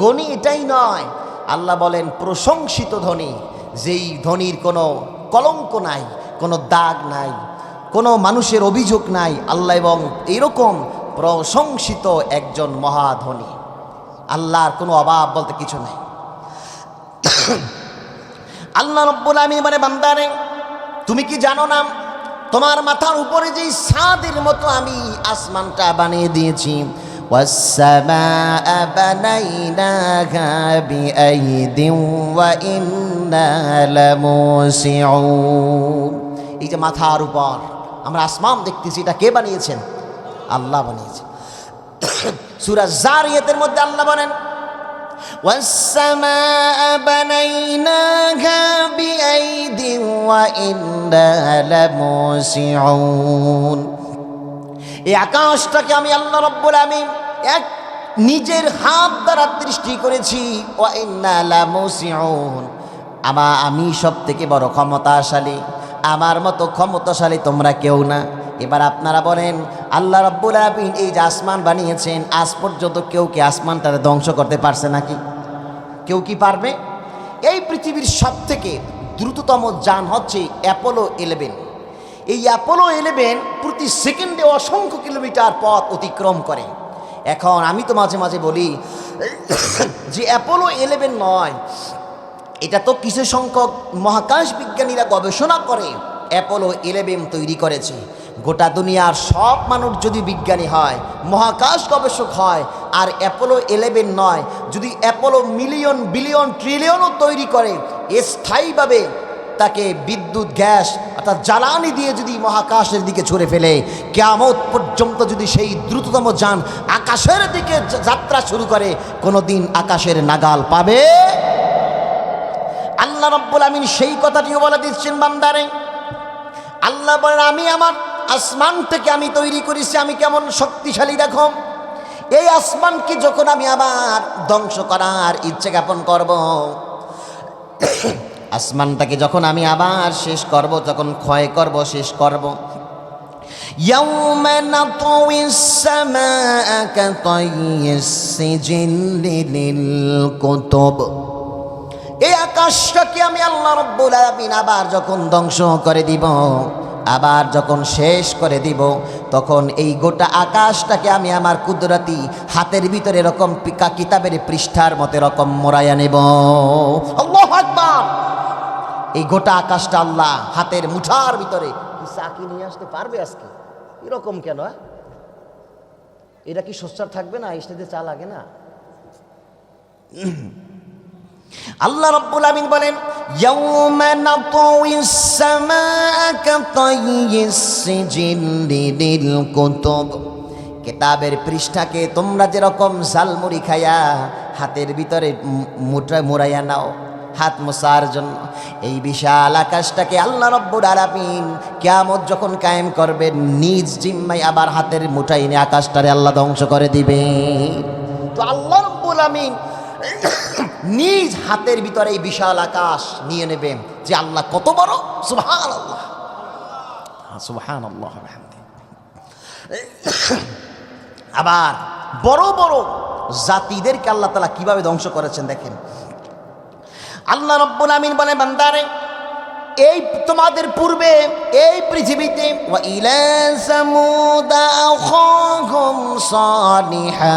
গণী এটাই নয়, আল্লাহ বলেন প্রশংসিত ধনী, যেই ধনীর কোনো কলঙ্ক নাই, কোনো দাগ নাই, কোনো মানুষের অভিযোগ নাই। আল্লাহ এবং এরকম প্রশংসিত একজন মহাধনী। আল্লাহর কোনো অভাব বলতে কিছু নাই। আল্লাহ রাব্বুল আলামিন মানে, বান্দারে, তুমি কি জানো না তোমার মাথার উপরে যেই ছাদের মতো আমি আসমানটা বানিয়ে দিয়েছি, ওয়াস-সামাআ বানাইনাহা বিআইদিন ওয়া ইন্না লামুসিউন। এই যে মাথার উপর আমরা আসমান দেখতেছি, এটা কে বানিয়েছেন? আল্লাহ বানিয়েছেন। সূরা জারিয়াতের মধ্যে আল্লাহ বলেন, ওয়াস-সামাআ বানাইনাহা বিআইদিন ওয়া ইন্না লামুসিউন। এই আকাশটাকে আমি আল্লাহ রাব্বুল আলামিন এক নিজের হাত দ্বারা সৃষ্টি করেছি। ওয়া ইন্না লামুসিউন, আমি সব থেকে বড় ক্ষমতাশালী, আমার মতো ক্ষমতাশালী তোমরা কেউ না। এবার আপনারা বলেন, আল্লাহ রাব্বুল আলামিন এই যে আসমান বানিয়েছেন, আজ পর্যন্ত কেউ কি আসমানটারে ধ্বংস করতে পারছে নাকি? কেউ কি পারবে? এই পৃথিবীর সব থেকে দ্রুততম যান হচ্ছে অ্যাপোলো 11। এই অ্যাপোলো 11 প্রতি সেকেন্ডে অসংখ্য কিলোমিটার পথ অতিক্রম করে। এখন আমি তো মাঝে মাঝে বলি যে অ্যাপোলো 11 নয়, এটা তো কিছু সংখ্যক মহাকাশ বিজ্ঞানীরা গবেষণা করে অ্যাপোলো 11 তৈরি করেছে। গোটা দুনিয়ার সব মানুষ যদি বিজ্ঞানী হয়, মহাকাশ গবেষক হয়, আর অ্যাপোলো 11 নয়, যদি অ্যাপোলো মিলিয়ন বিলিয়ন ট্রিলিয়নও তৈরি করে, স্থায়ীভাবে তাকে বিদ্যুৎ গ্যাস অর্থাৎ জ্বালানি দিয়ে যদি মহাকাশের দিকে ছুড়ে ফেলে, কিয়ামত পর্যন্ত যদি সেই দ্রুততম যান আকাশের দিকে যাত্রা শুরু করে, কোনো দিন আকাশের নাগাল পাবে। আল্লাহ রাব্বুল আমিন সেই কথাটিও বলে দিচ্ছেন বান্দারে। আল্লাহ বলেন, আমি আমার আসমান থেকে আমি তৈরি করেছি, আমি কেমন শক্তিশালী দেখো। এই আসমানকে যখন আমি আবার ধ্বংস করার ইচ্ছে জ্ঞাপন করব, আসমানটাকে যখন আমি আবার শেষ করব, যখন ক্ষয় করব, শেষ করব, ইয়াউমা নাতউইস সামাআ কাতাইয়িস সিজিল্লি লিল কুতুব। এই আকাশটাকে আমি আল্লাহ রাব্বুল আলামিন আবার যখন ধ্বংস করে দিব, আবার যখন শেষ করে দিব, তখন এই গোটা আকাশটাকে আমি আমার কুদরতি হাতের ভিতরে এরকম কিতাবের পৃষ্ঠার মতো এরকম মোড়াইয়া নেব। আল্লাহু আকবার। এই গোটা আকাশটা আল্লাহ হাতের মুঠার ভিতরে। চাকি নিয়ে আসতে পারবে আজকে? এরকম কেন? এটা কি সোচ্চার থাকবে না? স্টেজে চা লাগে না? আল্লাহ রাব্বুল আমিন বলেন, ইয়াউমা নাতউইস সামাআ কাতাইয়িস সিজিল্লি লিল কুতুব। কিতাবের পৃষ্ঠাকে তোমরা যেরকম ঝালমুড়ি খায়া হাতের ভিতরে মুড়াইয়া নাও হাত মোছার জন্য, এই বিশাল আকাশটাকে আল্লাহ রাব্বুল আলামিন কিয়ামত যখন কায়েম করবেন, নিজ জিম্মায় আবার হাতের মুঠায় এনে আকাশটারে আল্লাহ ধ্বংস করে দিবে। তো আল্লাহ রাব্বুল আমিন নিজ হাতের ভিতরে এই বিশাল আকাশ নিয়ে নেবেন। যে আল্লাহ কত বড়! সুবহানাল্লাহ, সুবহানাল্লাহ। আবার বড় বড় জাতিদেরকে আল্লাহ তাআলা কিভাবে ধ্বংস করেছেন দেখেন। আল্লাহ রাব্বুল আমিন বলে, বান্দারে, এই তোমাদের পূর্বে এই পৃথিবীতে ওয়া ইলা সামুদা আখাহুম সালিহা,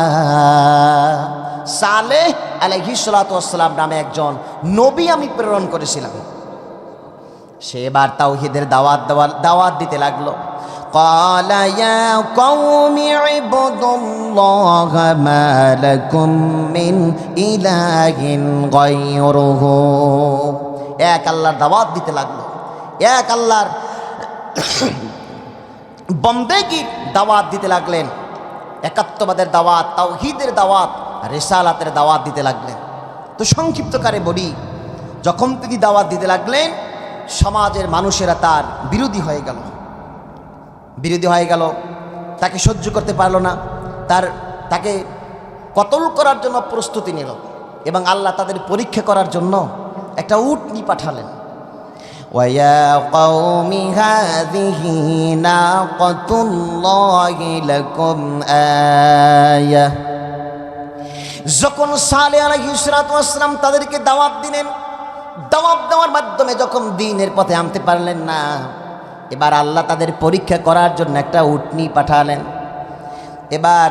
সালেহ আলাইহিস সালাতু ওয়াস সালাম নামে একজন নবী আমি প্রেরণ করেছিলাম। সে এবার তাওহীদের দাওয়াত দিতে লাগলো। ক্বালা ইয়া কওমি ইবুদুল্লাহা মা লাকুম মিন ইলাহিন গায়রুহু। এক আল্লাহর দাওয়াত দিতে লাগলো, এক আল্লাহর বন্দেগীর দাওয়াত দিতে লাগলেন, একাত্মবাদের দাওয়াত, তাওহীদের দাওয়াত, রিসালাতের দাওয়াত দিতে লাগলেন। তো সংক্ষিপ্তকারে বলি, যখন তিনি দাওয়াত দিতে লাগলেন, সমাজের মানুষেরা তার বিরোধী হয়ে গেল, তাকে সহ্য করতে পারল না, তাকে কতল করার জন্য প্রস্তুতি নিল। এবং আল্লাহ তাদের পরীক্ষা করার জন্য একটা উটনি পাঠালেন। ওয়া কওমি হাযিহি নাকাতুল্লাহি লাকুম আয়া। যখন সালেহ আলাইহিস সালাতু ওয়াস সালাম তাদেরকে দাওয়াত দিলেন, দাওয়াত দেওয়ার মাধ্যমে যখন দ্বীনের পথে আনতে পারলেন না, এবার আল্লাহ তাদের পরীক্ষা করার জন্য একটা উটনি পাঠালেন। এবার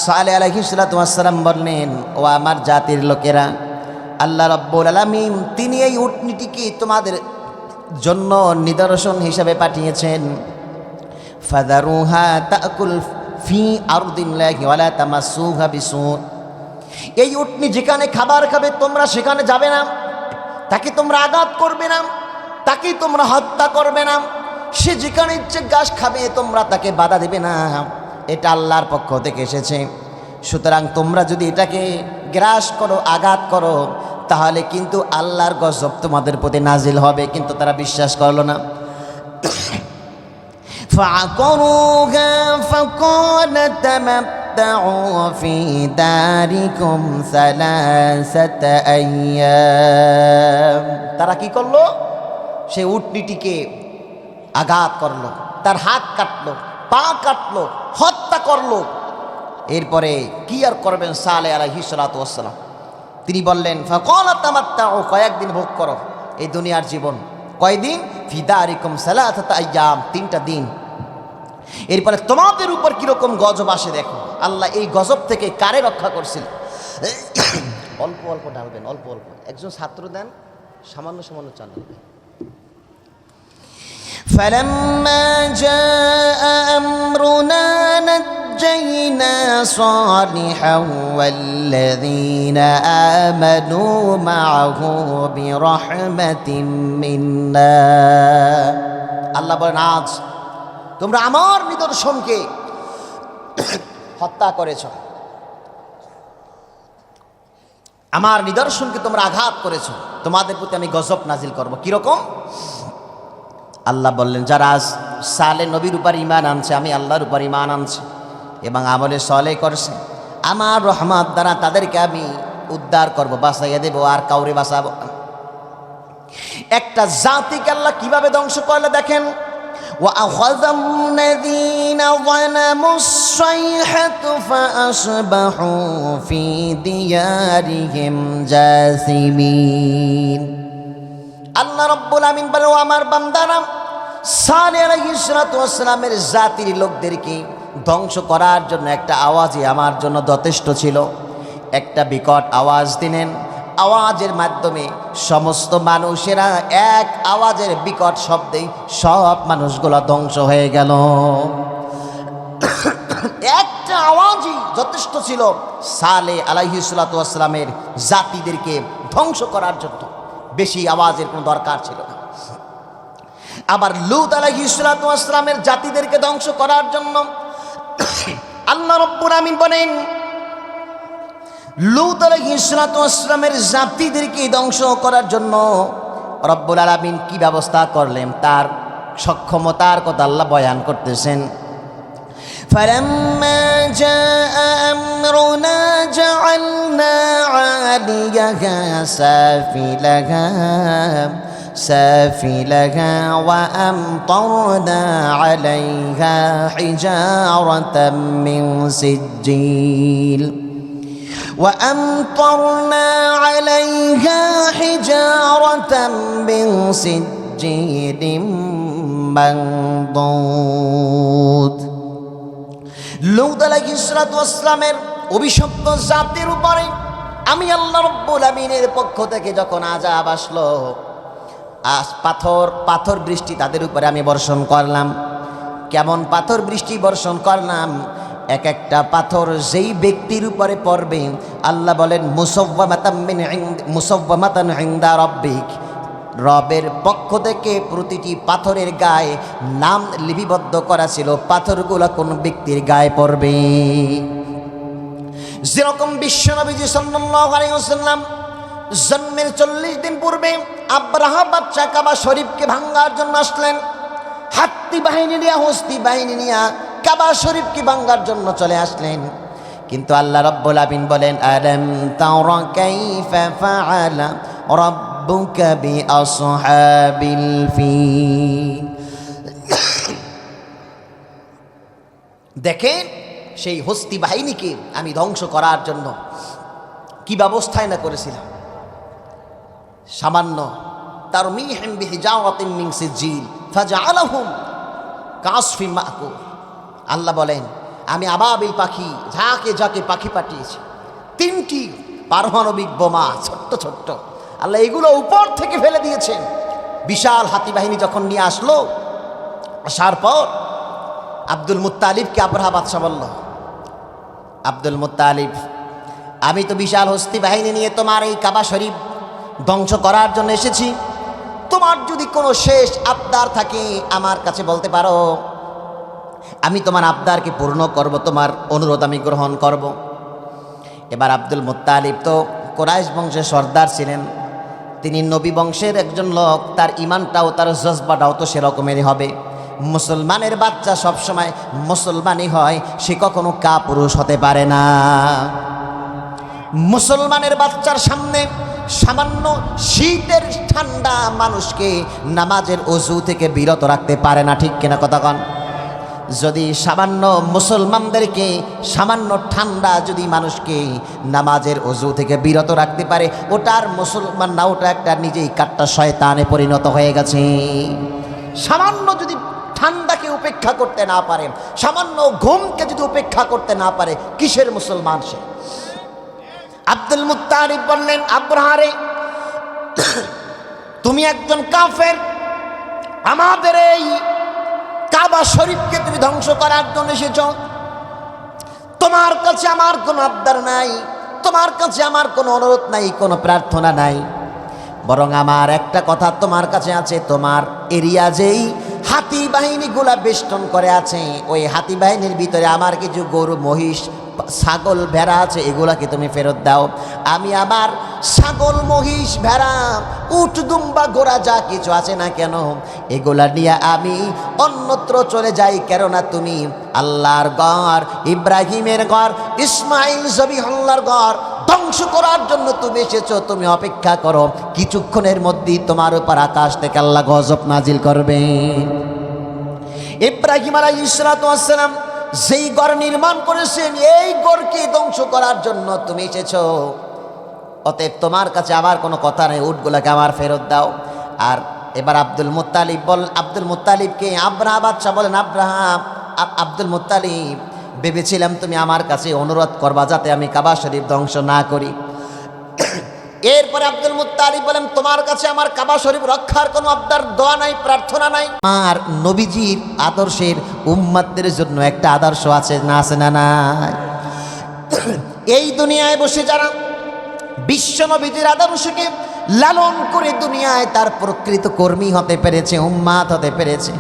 সালেহ আলাইহিস সালাতু ওয়াস সালাম বললেন, ও আমার জাতির লোকেরা, আল্লাহ রাব্বুল আলামিন তিনি এই উটনিটিকে তোমাদের জন্য নিদর্শন হিসাবে পাঠিয়েছেন। ফাদারুহা তাকুল ফি আরদিল্লাহি ওয়ালা তামাসসুহা বিসু। এই উটনি যেখানে খাবার খাবে তোমরা সেখানে যাবে না, তাকে তোমরা আঘাত করবে না, তাকে তোমরা হত্যা করবে না, সে যেখানে ইচ্ছে ঘাস খাবে তোমরা তাকে বাধা দেবে না। এটা আল্লাহর পক্ষ থেকে এসেছে। সুতরাং তোমরা যদি এটাকে গ্রাস করো, আঘাত করো, তাহলে কিন্তু আল্লাহর গজব তোমাদের প্রতি নাজিল হবে। কিন্তু তারা বিশ্বাস করলো না। ফাআকারুহা ফাকাল তামাত্তাউ ফি দারিকুম সালাসাতা আইয়াম। তারা কি করলো? সে উটনিটিকে আঘাত করলো, তার হাত কাটলো, পা কাটলো, হত্যা করলো। এরপরে কি আর করবেন সালেহ আলাইহিস সালাতু ওয়াস সালাম? তিনি বললেন, ফাকাল তামাত্তাউ, কয়েকদিন ভোগ করো এই দুনিয়ার জীবন। কয়দিন? ফিদারিকুম সালাসাতা আইয়াম, 3টা দিন। এরপরে তোমাদের উপর কিরকম গজব আসে দেখো। আল্লাহ এই গজব থেকে কারে রক্ষা করছিল? অল্প অল্প ঢালবেন, অল্প অল্প। একজন ছাত্র দেন, সামান্য সামান্য চাল দেবেন। فلما جاء أمرنا نجينا صالحا والذين آمنوا معه برحمة منا। আল্লাহ বলেন, আজ তোমরা আমার নিদর্শনকে হত্যা করেছ, আমার নিদর্শনকে তোমরা আঘাত করেছ, তোমাদের প্রতি আমি গজব নাজিল করব। কিরকম? আল্লাহ বললেন, যারা আজ সালে নবীর উপর ঈমান আনছে, আমি আল্লাহর উপর ঈমান আনছে এবং আমলে সালেহ করছে, আমার রহমত দ্বারা তাদেরকে আমি উদ্ধার করব, বাঁচাইয়া দেব, আর কাউরে বাঁচাবো। একটা জাতিকে আল্লাহ কিভাবে ধ্বংস করলে দেখেন, وَأَخَذَ الَّذِينَ ظَلَمُوا الصَّيْحَةُ فَأَصْبَحُوا فِي دِيَارِهِمْ جَاثِمِينَ। আল্লাহ রাব্বুল আমিন বলে, ও আমার বান্দারা, সালেহ আলাইহিস সালাতু ওয়াস সালামের জাতির লোকদেরকে ধ্বংস করার জন্য একটা আওয়াজই আমার জন্য যথেষ্ট ছিল। একটা বিকট আওয়াজ দিলেন, আওয়াজের মাধ্যমে সমস্ত মানুষেরা এক আওয়াজের বিকট শব্দে সব মানুষগুলো ধ্বংস হয়ে গেল। একটা আওয়াজই যথেষ্ট ছিল সালেহ আলাইহিস সালাতু ওয়াস সালামের জাতিদেরকে ধ্বংস করার জন্য, বেশি আওয়াজের কোনো দরকার ছিল না। আবার লূত আলাইহিস সালাতু ওয়াস সালামের জাতিদেরকে ধ্বংস করার জন্য আল্লাহ রাব্বুল আমিন বলেন, লূত আলাইহিস সালাতু ওয়াস সালামের জাতিদেরকে ধ্বংস করার জন্য রব্বুল আলামিন কি ব্যবস্থা করলেন, তার সক্ষমতার কথা আল্লাহ বয়ান করতেছেন। فَلَمَّا جَاءَ أَمْرُنَا جَعَلْنَا عَالِيَهَا سَافِلَهَا وَأَمْطَرْنَا عَلَيْهَا حِجَارَةً مِّن سِجِّيلٍ وَأَمْطَرْنَا عَلَيْهَا حِجَارَةً مِّن سِجِّيلٍ مَّنضُودٍ। লূত আলাইহিস সালাতু ওয়াস সালামের অভিশপ্ত জাতির উপরে আমি আল্লাহ রাব্বুল আমিনের পক্ষ থেকে যখন আযাব আসলো, পাথর বৃষ্টি তাদের উপরে আমি বর্ষণ করলাম। কেমন পাথর বৃষ্টি বর্ষণ করলাম? এক একটা পাথর যেই ব্যক্তির উপরে পড়বে, আল্লাহ বলেন মুসাওয়ামাতান ইনদা রাব্বিক, রবের পক্ষ থেকে প্রতিটি পাথরের গায়ে নাম লিপিবদ্ধ করা ছিল, পাথরগুলো কোন ব্যক্তির গায়ে পড়বে। যেরকম বিশ্বনবীজি সাল্লাল্লাহু আলাইহি ওয়াসাল্লাম জন্মের 40 দিন পূর্বে আব্রাহা বাদশা কাবা শরীফকে ভাঙার জন্য আসলেন, হাত্তি বাহিনী নিয়ে, হস্তি বাহিনী নিয়ে কাবা শরীফকে ভাঙার জন্য চলে আসলেন। কিন্তু আল্লাহ রাব্বুল আমিন বলেন, আলাম তারা কাইফা ফাআলা রাব্বুকা বিআসহাবিল ফিল। দেখেন সেই হস্তি বাহিনীকে আমি ধ্বংস করার জন্য কি ব্যবস্থাই না করেছিলাম। সামান্য তারমিহিম বিহিজারাতিন মিন সিজিল ফাজআলাহুম কাসফিন মাকুল। আল্লাহ বলেন, আমি আবাবিল পাখি, যাকে যাকে পাখি পাঠিয়েছি, 3টি পারমাণবিক বোমা, ছোট্ট ছোট্ট, আল্লাহ এগুলো উপর থেকে ফেলে দিয়েছেন। বিশাল হাতি বাহিনী যখন নিয়ে আসলো, আসার পর আব্দুল মুত্তালিবকে আবরাহা বাদশা বলল, আব্দুল মুত্তালিব, আমি তো বিশাল হস্তি বাহিনী নিয়ে তোমার এই কাবা শরীফ ধ্বংস করার জন্য এসেছি, তোমার যদি কোনো শেষ আবদার থাকে আমার কাছে বলতে পারো, আমি তোমার আবদারকে পূর্ণ করব, তোমার অনুরোধ আমি গ্রহণ করব। এবার আব্দুল মুত্তালিব তো কুরাইশ বংশের সর্দার ছিলেন, তিনি নবী বংশের একজন লোক, তার ইমানটাও তার জজবাটাও তো সেরকমেরই হবে। মুসলমানের বাচ্চা সবসময় মুসলমানই হয়, সে কখনো কাপুরুষ হতে পারে না। মুসলমানের বাচ্চার সামনে সামান্য শীতের ঠান্ডা মানুষকে নামাজের ওযু থেকে বিরত রাখতে পারে না, ঠিক কিনা কথা কন? যদি সামান্য মুসলমানদেরকে সামান্য ঠান্ডা যদি মানুষকে নামাজের ওযু থেকে বিরত রাখতে পারে, ওটার মুসলমান না, ওটা একটা নিজেই কাট্টা শয়তানে পরিণত হয়ে গেছে। সামান্য যদি ঠান্ডাকে উপেক্ষা করতে না পারে, সামান্য ঘুমকে যদি উপেক্ষা করতে না পারে, কিসের মুসলমান সে? আব্দুল মুত্তালিব বললেন, আব্রাহারে তুমি একজন কাফের, আমাদের এই কাবা শরীফকে তুমি ধ্বংস করার জন্য এসেছ। তোমার কাছে আমার কোনো আবদার নাই, তোমার কাছে আমার কোনো অনুরোধ নাই, কোনো প্রার্থনা নাই, বরং আমার একটা কথা তোমার কাছে আছে। তোমার এরিয়া যেই হাতি বাহিনীগুলা বেষ্টন করে আছে, ওই হাতি বাহিনীর ভিতরে আমার কিছু গরু, মহিষ, ছাগল, ভেড়া আছে, এগুলাকে তুমি ফেরত দাও। আমি আমার ছাগল, মহিষ, ভেড়া, উট, দুম্বা, ঘোড়া যা কিছু আছে না কেন, এগুলা নিয়ে আমি অন্যত্র চলে যাই। কেননা তুমি আল্লাহর ঘর, ইব্রাহিমের ঘর, ইসমাইল জবিহুল্লাহর ঘর ধ্বংস করার জন্য তুমি এসেছো। তুমি অপেক্ষা করো, কিছুক্ষণের মধ্যেই তোমার উপর আকাশ থেকে আল্লাহ গজব নাজিল করবে। ইব্রাহিম আলাইহিস সালাতু ওয়াস সালাম যেই ঘর নির্মাণ করেছেন, এই ঘরকে ধ্বংস করার জন্য তুমি এসেছো। অতএব তোমার কাছে আমার কোনো কথা নেই, উটগুলাকে আমার ফেরত দাও। আর এবার আব্দুল মুত্তালিবকে আব্রাহা বাদশাহ বলেন, আব্দুল মুত্তালিব, ভেবেছিলাম তুমি আমার কাছে অনুরোধ করবা যাতে আমি কাবা শরীফ ধ্বংস না করি। এরপরে আব্দুল মুত্তালিব বলেন, তোমার কাছে আমার কাবা শরীফ রক্ষার কোনো আবদার, দোয়া নাই, প্রার্থনা নাই। আর নবীজির আদর্শের উম্মতদের জন্য একটা আদর্শ আছে না, আছে না নাই? এই দুনিয়ায় বসে যারা বিশ্ব নবীজির আদর্শকে লালন করে দুনিয়ায় তার প্রকৃত কর্মী হতে পেরেছে, উম্মাত হতে পেরেছে,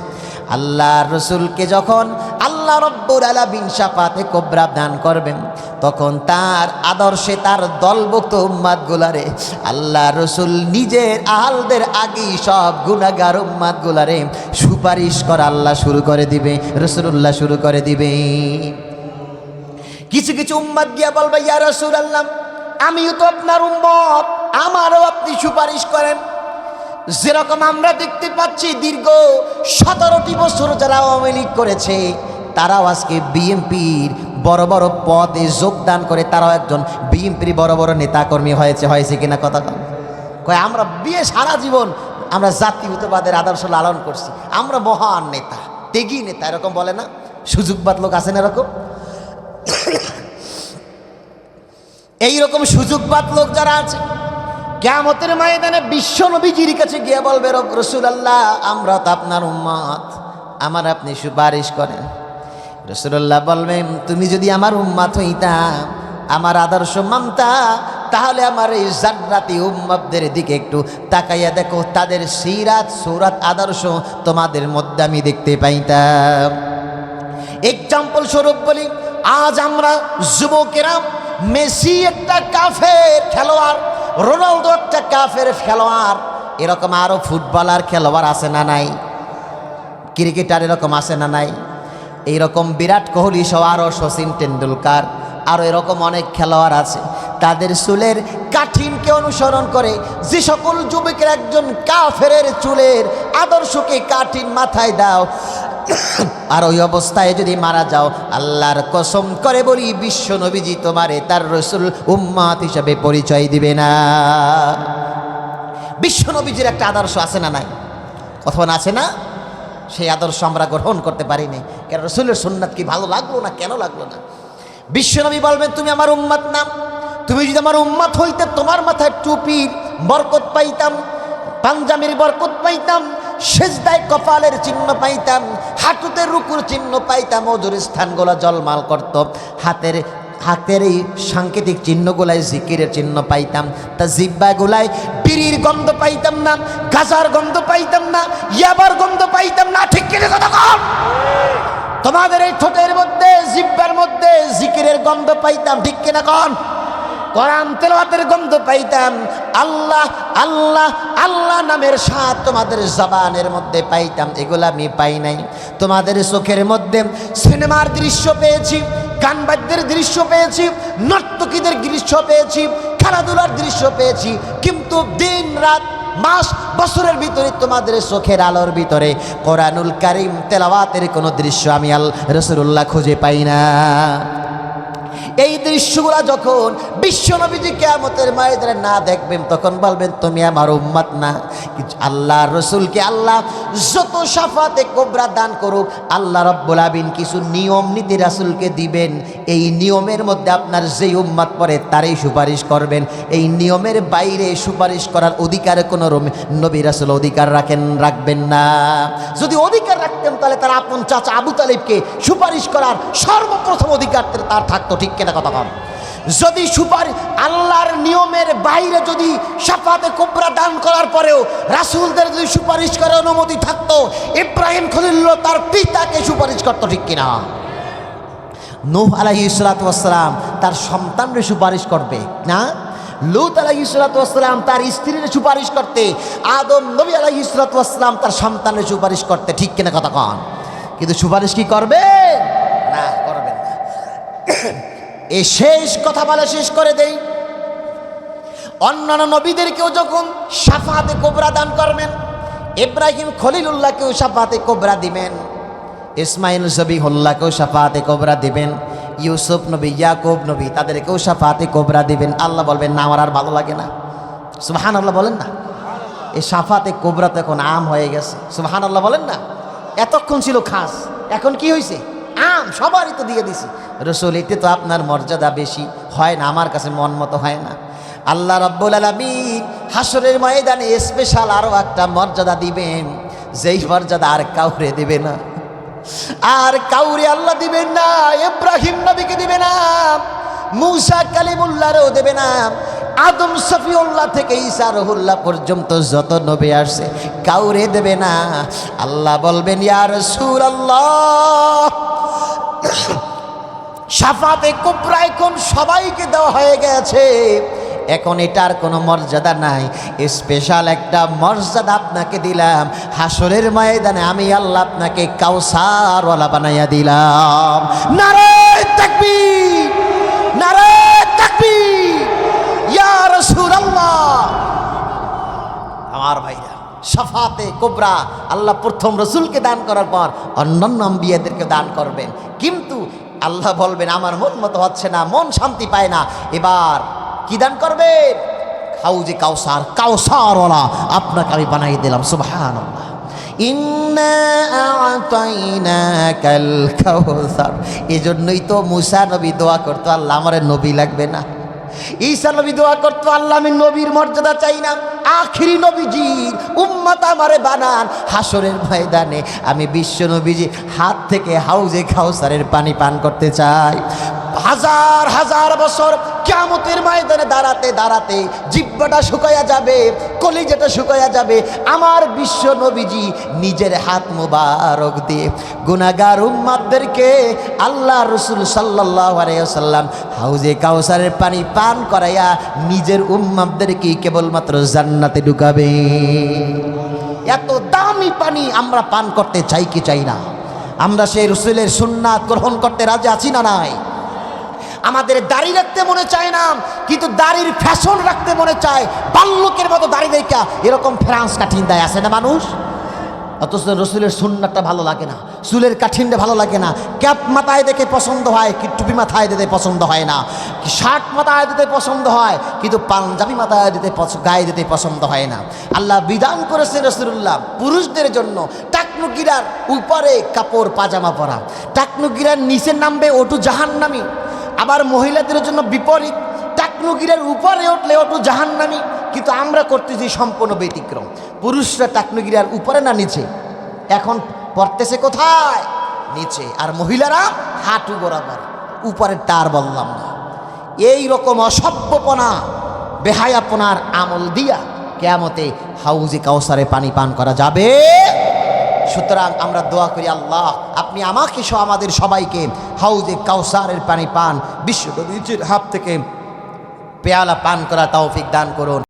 আল্লাহর রসুলকে যখন আল্লাহ রব্বুল আলামিন শাফাতে কুবরা দান করবেন, তখন তার আদর্শে তার দলভুক্ত উম্মাতগুলারে আল্লাহ রসুল নিজের আহালদের আগেই সব গুনাহগার উম্মাতগুলারে সুপারিশ করা আল্লাহ শুরু করে দিবে, রসুল্লাহ শুরু করে দিবে। কিছু কিছু উম্মাত গিয়া বলবে, ইয়া রাসূলুল্লাহ, আমিও তো আপনার উম্মত, আমারও আপনি সুপারিশ করেন। যেরকম আমরা দেখতে পাচ্ছি দীর্ঘ 17টি বছর যারা আওয়ামী লীগ করেছে, তারাও আজকে বিএনপির বড় বড় পদে যোগদান করে তারাও একজন বিএনপির বড় বড় নেতাকর্মী হয়েছে কিনা? কথা কয় আমরা সারা জীবন আমরা জাতীয়তাবাদের আদর্শ লালন করছি, আমরা মহান নেতা, ত্যাগী নেতা, এরকম বলে না? সুযোগবাদ লোক আছেন এরকম। এইরকম সুযোগবাদ লোক যারা আছে, কিয়ামতের ময়দানে বিশ্ব নবীজির কাছে গিয়ে বলবে, রাসূলুল্লাহ, আমরা তো আপনার উম্মত, আমার আপনি সুপারিশ করেন। রাসূলুল্লাহ বলবেন, তুমি যদি আমার উম্মত হইতা, আমার আদর্শ মানতা, তাহলে আমার এই জান্নাতি উম্মতদের দিকে একটু তাকাইয়া দেখো, তাদের সিরাত, সুরাত, আদর্শ তোমাদের মধ্যে আমি দেখতে পাইতাম। এক্সাম্পল স্বরূপ বলি, আজ আমরা যুবকেরা, মেসি একটা কাফের খেলোয়াড়, রোনালদো একটা কাফের খেলোয়াড়, এরকম আরো ফুটবলার খেলোয়াড় আছে না নাই? ক্রিকেটার এরকম আছে না নাই? এইরকম বিরাট কোহলি সহ, আরও সচিন টেন্ডুলকার, আরও এরকম অনেক খেলোয়াড় আছে। তাদের চুলের কাঠিনকে অনুসরণ করে যে সকল যুবকের একজন কাফেরের চুলের আদর্শকে কাঠিন মাথায় দাও, আর ওই অবস্থায় যদি মারা যাও, আল্লাহর কসম করে বলি, বিশ্ব নবীজি তোমারে তার রসুল উম্মত হিসাবে পরিচয় দিবে না। বিশ্ব নবীজির একটা আদর্শ আছে না নাই? অথবা আছে না? সেই আদর্শ আমরা গ্রহণ করতে পারিনি। কেন? রসুলের সুন্নাত কি ভালো লাগলো না? কেন লাগলো না? বিশ্বনবী বলবেন, তুমি আমার উম্মত না, তুমি যদি আমার উম্মত হইতে তোমার মাথায় টুপির বরকত পাইতাম, পাঞ্জাবির বরকত পাইতাম, সেজদায় কপালের চিহ্ন পাইতাম, হাঁটুতে রুকুর চিহ্ন পাইতাম, ওজুর স্থানগুলো জলমাল করত, হাতের এই সাংকেতিক চিহ্নগুলায় জিকিরের চিহ্ন পাইতাম, তা জিব্বাগুলায় বিড়ির গন্ধ পাইতাম না, গাজার গন্ধ পাইতাম না, ইয়াবার গন্ধ পাইতাম না। ঠিক কিনা কথা কন? তোমাদের এই ঠোঁটের মধ্যে, জিব্বার মধ্যে জিকিরের গন্ধ পাইতাম। ঠিক কিনা কন? কোরআন তেলাওয়াতের গন্ধ পাইতাম, আল্লাহ আল্লাহ আল্লাহ নামের স্বাদ তোমাদের জবানের মধ্যে পাইতাম। এগুলা আমি পাই নাই। তোমাদের চোখের মধ্যে সিনেমার দৃশ্য পেয়েছি, গানবাদ্যের দৃশ্য পেয়েছি, নর্তকীদের দৃশ্য পেয়েছি, খেলাধুলার দৃশ্য পেয়েছি, কিন্তু দিন রাত মাস বছরের ভিতরে তোমাদের চোখের আলোর ভিতরে কোরআনুল কারীম তেলাওয়াতের কোনো দৃশ্য আমি রাসূলুল্লাহ খুঁজে পাই না। এই দৃশ্যগুলা যখন বিশ্বনবীজি কিয়ামতের ময়দানে না দেখবেন তখন বলবেন তুমি আমার উম্মত না। আল্লাহ রসুলকে আল্লাহ যত শাফাতে কোবরা দান করুক, আল্লাহ রাব্বুল আলামিন কিছু নিয়ম নীতি রাসূলকে দিবেন। এই নিয়মের মধ্যে আপনার যেই উম্মত পড়ে তারই সুপারিশ করবেন। এই নিয়মের বাইরে সুপারিশ করার অধিকার কোনো নবী রাসূল অধিকার রাখবেন না। যদি অধিকার রাখতেন তাহলে তার আপন চাচা আবু তালিবকে সুপারিশ করার সর্বপ্রথম অধিকার তার থাকতো। ঠিক কিনা কথা কম? যদি আল্লাহর নিয়মের বাইরে যদি শাফাতে কুবরা দান করার পরেও রাসূলদের যদি সুপারিশ করার অনুমতি থাকতো, ইব্রাহিম খলিলুল্লাহ তার পিতাকে সুপারিশ করতো। ঠিক কিনা? নূহ আলাইহিস সালাতু ওয়াস সালাম তার সন্তানদের সুপারিশ করবে না? লূত আলাইহিস সালাতু ওয়াস সালাম তার স্ত্রীর সুপারিশ করতে, আদম নবী আলাইহিস সালাতু ওয়াস সালাম তার সন্তানের সুপারিশ করতে। ঠিক কিনা কথা কন? কিন্তু সুপারিশ কি করবে না? করবেন না। এই শেষ কথা বলে শেষ করে দেই, অন্যান্য নবীদেরকেও যখন শাফাতে কুবরা দান করবেন, ইব্রাহিম খলিলুল্লাহকেও শাফাতে কুবরা দিবেন, ইসমাইল জবিহুল্লাহকেও শাফাতে কুবরা দিবেন, ইউসুফ নবী ইয়াকুব নবী তাদেরকেও শাফাতে কুবরা দিবেন। আল্লাহ বলবেন না আমার আর ভালো লাগে না। সুবহানাল্লাহ বলেন না? এই শাফাতে কুবরা তো এখন আম হয়ে গেছে। সুবহানাল্লাহ বলেন না? এতক্ষণ ছিল খাস, এখন কি হয়েছে? আম। সবারই তো দিয়ে দিছি। রসুল এতে তো আপনার মর্যাদা বেশি হয় না, আমার কাছে মন মতো হয় না। আল্লাহ রাব্বুল আলামিন হাসরের ময়দানে স্পেশাল আরো একটা মর্যাদা দিবেন, যেই মর্যাদা আর কাউরে দিবে না। আর কাউরে আল্লাহ দিবেন না। ইব্রাহিম নবীকে দিবে না, মূসা কালিমুল্লাহরও দেবে না, আদম সফিউল্লাহ থেকে ঈসা রুহুল্লাহ পর্যন্ত যত নবী আসছে কাউরে দেবে না। আল্লাহ বলবেন ইয়া রাসূলুল্লাহ, শাফাতে কুবরা এখন সবাইকে দেওয়া হয়ে গেছে, এখন এটার কোনো মর্যাদা নাই। স্পেশাল একটা মর্যাদা আপনাকে দিলাম। হাসরের ময়দানে আমি আল্লাহ আপনাকে কাউসারওয়ালা বানাইয়া দিলাম। নারে তাকবীর, নারে তাকবীর, ইয়া রাসূলুল্লাহ। আমার ভাইরা, শাফাতে কুবরা আল্লাহ প্রথম রসুলকে দান করার পর অন্যান্য আম্বিয়াদেরকে দান করবেন। কিন্তু আল্লাহ বলবেন আমার মন মতো হচ্ছে না, মন শান্তি পায় না, এবার কি দান করবেন? হাউজে কাউসার, কাউসারওয়ালা আপনাকে আমি বানাই দিলাম। সুবহানাল্লাহ। ইন্না আ'তাইনাকাল কাউসার। এজন্যই তো মুসা নবী দোয়া করতো আল্লাহ আমারে নবী লাগবে না। ঈসা নবী দোয়া করতো আল্লাহ আমি নবীর মর্যাদা চাই না, আখিরি নবীজির উম্মত আমারে বানান। হাসরের ময়দানে আমি বিশ্ব নবীজির হাত থেকে হাউজে কাউসারের পানি পান করতে চাই। হাজার হাজার বছর কিয়ামতের ময়দানে দাঁড়াতে দাঁড়াতে জিহ্বাটা শুকায়া যাবে, কলিজাটা শুকায়া যাবে। আমার বিশ্ব নবীজি নিজের হাত মুবারক দিয়ে গুনাহগার উম্মতদেরকে আল্লাহ রাসূল সাল্লাল্লাহু আলাইহি ওয়াসাল্লাম হাউজে কাউসারের পানি পান করাইয়া নিজের উম্মতদেরকে কেবলমাত্র জান্নাতে ঢুকাবে। এত দামি পানি আমরা পান করতে চাই কি চাই না? আমরা সেই রাসূলের সুন্নাত গ্রহণ করতে রাজি আছি না নাই? আমাদের দাড়ি রাখতে মনে চায় না, কিন্তু দাড়ির ফ্যাশন রাখতে মনে চায়। বাল্যকের মতো দাড়ি দেখা এরকম ফ্রান্স কাঠিন দেয় আছে না মানুষ? অথচ রসুলের সুন্নাতটা ভালো লাগে না, চুলের কাঠিনটা ভালো লাগে না। ক্যাপ মাথায় দেখে পছন্দ হয়, কি টুপি মাথায় দিতে পছন্দ হয় না, কি শার্ট মাথায় দিতে পছন্দ হয়, কিন্তু পাঞ্জাবি মাথায় দিতে গায়ে দিতে পছন্দ হয় না। আল্লাহ বিধান করেছে রাসূলুল্লাহ পুরুষদের জন্য টাকনুগিরার উপরে কাপড় পাজামা পরা, টাকনুগিরার নিচে নামবে ওটু জাহান্নামী। আবার মহিলাদের জন্য বিপরীত, টাকনুগিরার উপরে উঠলে ওটু জাহান্নামী। কিন্তু আমরা করতেছি সম্পূর্ণ ব্যতিক্রম। পুরুষরা টাকনুগিরার উপরে না নিচে, এখন পড়তেছে কোথায়? নিচে। আর মহিলারা হাঁটু বরাবর, উপরের তার বললাম না। এই রকম অসভ্যপনা বেহায়াপনার আমল দিয়া কিয়ামতে হাউজে কাউসারে পানি পান করা যাবে। সুতরাং আমরা দোয়া করি আল্লাহ আপনি আমাকে সহ আমাদের সবাইকে হাউজে কাউসারের পানি পান বিশ্ব নবীর হাত থেকে পেয়ালা পান করা তৌফিক দান করুন।